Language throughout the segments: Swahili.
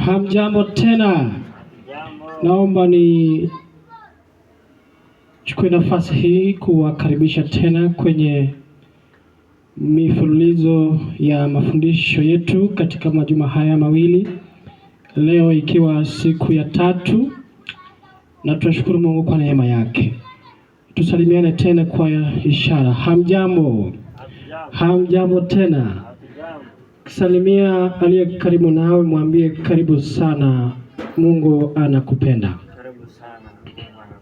Hamjambo tena. Naomba ni chukue nafasi hii kuwakaribisha tena kwenye mifululizo ya mafundisho yetu katika majuma haya mawili. Leo ikiwa siku ya 3, na tunashukuru Mungu kwa neema yake. Tusalimiane tena kwa ishara. Hamjambo. Hamjambo tena. Salimia aliye karibu nawe, mwambie karibu sana, Mungu anakupenda. Karibu sana, Mungu anakupenda.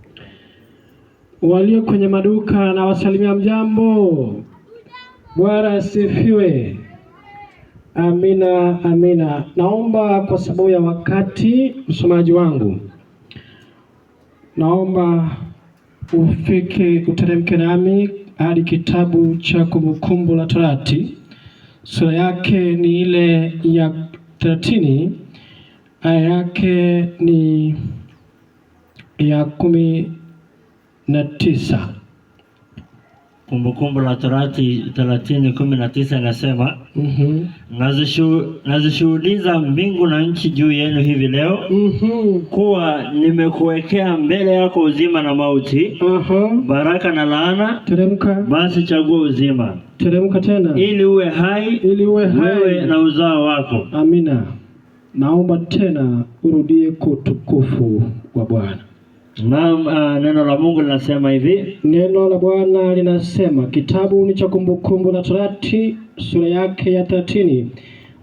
Walio kwenye maduka na wasalimia mjambo. Bwana asifiwe. Amina, amina. Naomba kwa sababu ya wakati, msomaji wangu, naomba uteremke nami hadi kitabu cha Kumbukumbu la Torati. Sura yake ni ile ya 30, aya yake ni ya 19. Kumbukumbu la Torati 30:19 inasema, nazishuhudia mbingu na nchi juu yenu hivi leo, kuwa nimekuwekea mbele yako uzima na mauti, baraka na laana. Teremka. Basi chagua uzima. Teremka tena. Ili uwe hai, wewe na uzao wako. Amina. Naomba tena urudie kwa utukufu wa Bwana. Naam, neno la Mungu linasema hivi. Neno la Bwana linasema, kitabu ni cha Kumbukumbu la Torati, sura yake ya 30,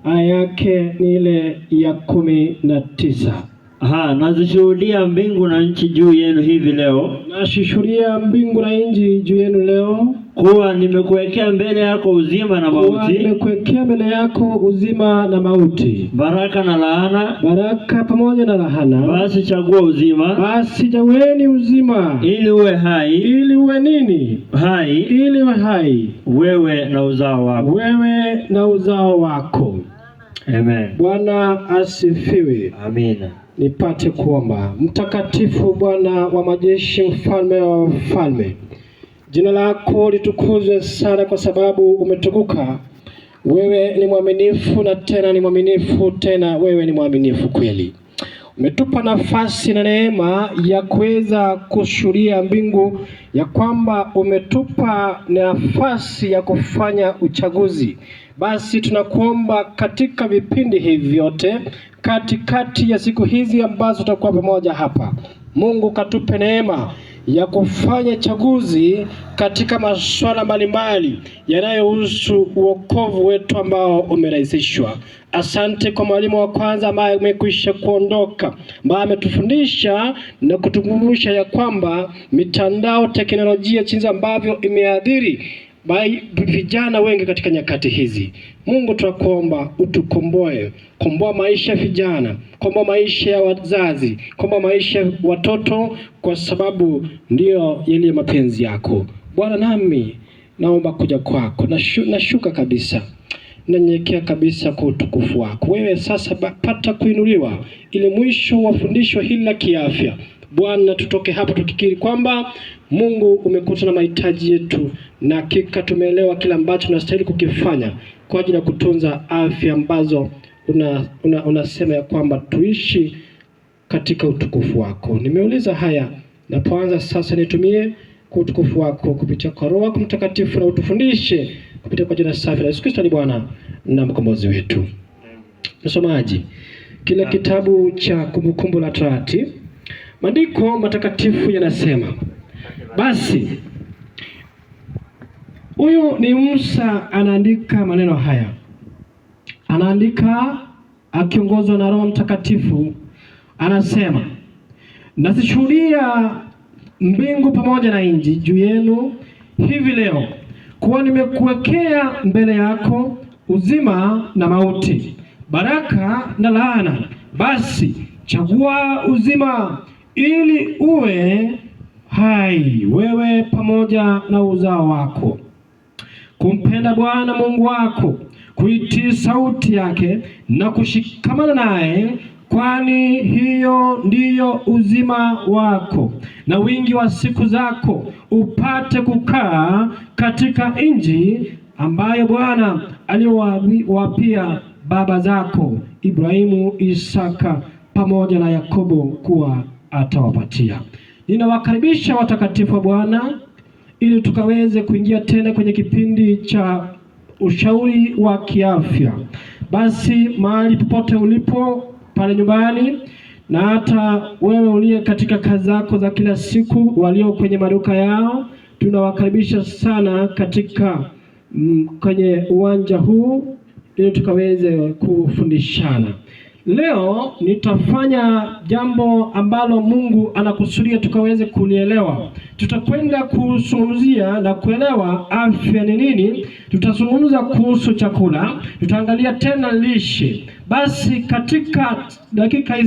aya yake ni ile ya 19. Nazishuhudia mbingu na nchi juu yenu hivi leo. Nashuhudia mbingu na nchi juu yenu leo, kuwa nimekuwekea mbele yako uzima na mauti. Nimekuwekea mbele yako uzima na mauti, baraka na laana. Baraka pamoja na laana. Basi chagua uzima. Basi chagueni uzima. Ili uwe hai. Ili uwe nini? Hai. Ili uwe hai, wewe na uzao wako. Wewe na uzao wako. Amen. Bwana asifiwe. Amina. Nipate kuomba. Mtakatifu Bwana wa majeshi, mfalme wa wafalme, jina lako litukuzwe sana kwa sababu umetukuka. Wewe ni mwaminifu na tena ni mwaminifu tena, wewe ni mwaminifu kweli. Umetupa nafasi na neema ya kuweza kushuhudia mbingu, ya kwamba umetupa nafasi ya kufanya uchaguzi. Basi tunakuomba katika vipindi hivi vyote, katikati ya siku hizi ambazo tutakuwa pamoja hapa, Mungu katupe neema ya kufanya chaguzi katika masuala mbalimbali yanayohusu uokovu wetu ambao umerahisishwa. Asante kwa mwalimu wa kwanza ambaye umekwisha kuondoka, ambaye ametufundisha na kutukumbusha ya kwamba mitandao, teknolojia, jinsi ambavyo imeathiri vijana wengi katika nyakati hizi. Mungu tunakuomba utukomboe, komboa maisha ya vijana, komboa maisha ya wazazi, komboa maisha ya watoto, kwa sababu ndiyo yaliyo mapenzi yako Bwana. Nami naomba kuja kwako, nashuka kabisa, nanyenyekea kabisa kwa utukufu wako. Wewe sasa pata kuinuliwa, ili mwisho wa fundisho hili la kiafya Bwana, tutoke hapa tukikiri kwamba Mungu umekuta na mahitaji yetu, na hakika tumeelewa kila ambacho tunastahili kukifanya kwa ajili ya kutunza afya ambazo unasema ya kwamba tuishi katika utukufu wako. Nimeuliza haya na poanza sasa, nitumie kwa utukufu wako kupitia kwa Roho wako Mtakatifu, na utufundishe kupitia kwa jina safi la Yesu Kristo ni Bwana na mkombozi wetu. Msomaji, kile kitabu cha Kumbukumbu la Torati, maandiko matakatifu yanasema, basi huyu ni Musa anaandika maneno haya. Anaandika akiongozwa na Roho Mtakatifu. Anasema, nazishuhudia mbingu pamoja na nchi juu yenu hivi leo, kuwa nimekuwekea mbele yako uzima na mauti, baraka na laana. Basi chagua uzima, ili uwe hai, wewe pamoja na uzao wako, kumpenda Bwana Mungu wako, kuitii sauti yake na kushikamana naye, kwani hiyo ndiyo uzima wako na wingi wa siku zako, upate kukaa katika nchi ambayo Bwana aliwapia baba zako Ibrahimu, Isaka pamoja na Yakobo kuwa atawapatia. Ninawakaribisha watakatifu wa Bwana ili tukaweze kuingia tena kwenye kipindi cha ushauri wa kiafya. Basi mahali popote ulipo pale nyumbani, na hata wewe uliye katika kazi zako za kila siku, walio kwenye maduka yao, tunawakaribisha sana katika kwenye uwanja huu ili tukaweze kufundishana. Leo nitafanya jambo ambalo Mungu anakusudia tukaweze kulielewa. Tutakwenda kuzungumzia na kuelewa afya ni nini. Tutazungumza kuhusu chakula, tutaangalia tena lishe. Basi katika dakika